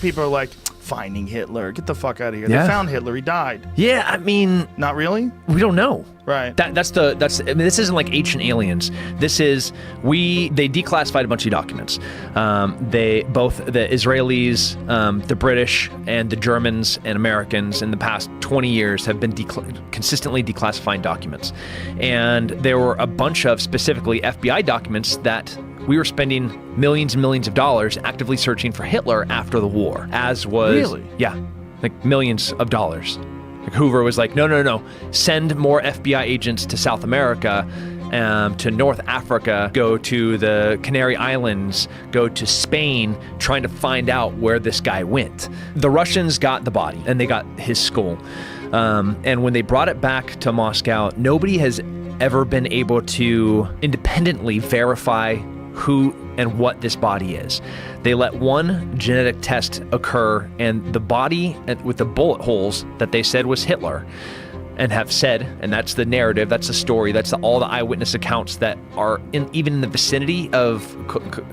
People are like, finding Hitler. Get the fuck out of here. They found Hitler. He died. Yeah, I mean... Not really? We don't know. Right. That's I mean, this isn't like Ancient Aliens. This is, they declassified a bunch of documents. Both the Israelis, the British, and the Germans and Americans in the past 20 years have been consistently declassifying documents. And there were a bunch of specifically FBI documents that we were spending millions and millions of dollars actively searching for Hitler after the war, as was... Really? Yeah, like millions of dollars. Like Hoover was like, no, send more FBI agents to South America, to North Africa, go to the Canary Islands, go to Spain, trying to find out where this guy went. The Russians got the body, and they got his skull. And when they brought it back to Moscow, nobody has ever been able to independently verify who and what this body is. They let one genetic test occur, and the body with the bullet holes that they said was Hitler, and have said, and that's the narrative, that's the story, that's all the eyewitness accounts that are even in the vicinity of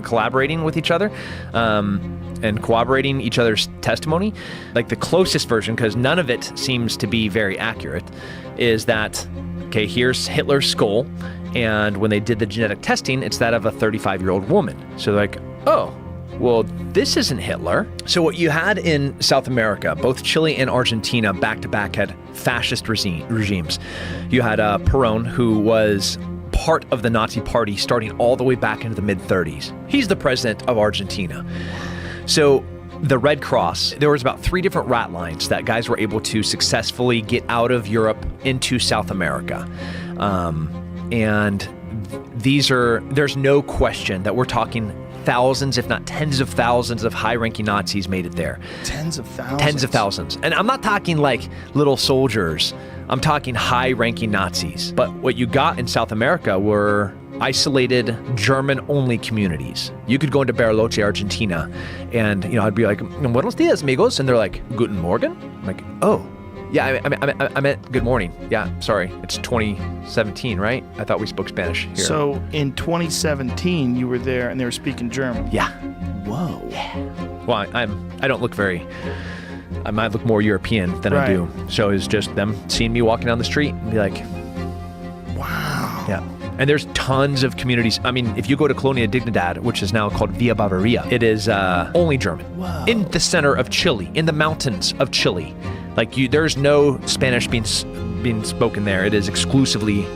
collaborating with each other, and corroborating each other's testimony. Like the closest version, because none of it seems to be very accurate, is that, okay, here's Hitler's skull, and when they did the genetic testing, it's that of a 35-year-old woman. So they're like, oh, well, this isn't Hitler. So what you had in South America, both Chile and Argentina back-to-back had fascist regimes. You had Perón, who was part of the Nazi party starting all the way back into the mid-30s. He's the president of Argentina. So the Red Cross, there was about 3 different rat lines that guys were able to successfully get out of Europe into South America. And there's no question that we're talking thousands, if not tens of thousands of high-ranking Nazis made it there. Tens of thousands? Tens of thousands. And I'm not talking like little soldiers. I'm talking high-ranking Nazis. But what you got in South America were isolated German-only communities. You could go into Bariloche, Argentina, and I'd be like, "Buenos dias, amigos," and they're like, "Guten Morgen?" I'm like, "Oh, yeah, I meant good morning. Yeah, sorry, it's 2017, right? I thought we spoke Spanish here." So in 2017, you were there, and they were speaking German. Yeah. Whoa. Yeah. Well, I don't look very. I might look more European than I do. So it's just them seeing me walking down the street and be like, "Wow." Yeah. And there's tons of communities. I mean, if you go to Colonia Dignidad, which is now called Villa Bavaria, it is only German. Whoa. In the center of Chile, in the mountains of Chile. Like there's no Spanish being spoken there. It is exclusively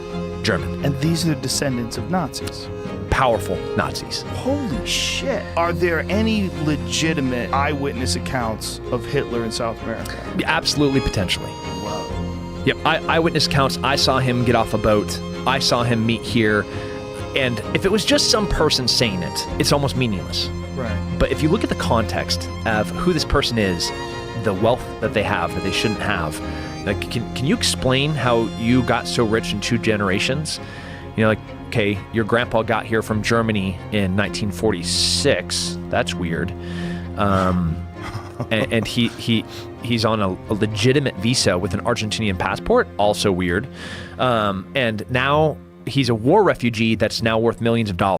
German. And these are the descendants of Nazis. Powerful Nazis. Holy shit. Are there any legitimate eyewitness accounts of Hitler in South America? Absolutely, potentially. Whoa. Yep, eyewitness accounts. I saw him get off a boat. I saw him meet here. And if it was just some person saying it, it's almost meaningless. Right. But if you look at the context of who this person is, the wealth that they have that they shouldn't have, like, can you explain how you got so rich in 2 generations? Like, okay, your grandpa got here from Germany in 1946. That's weird. And he's on a legitimate visa with an Argentinian passport. Also weird. And now he's a war refugee that's now worth millions of dollars.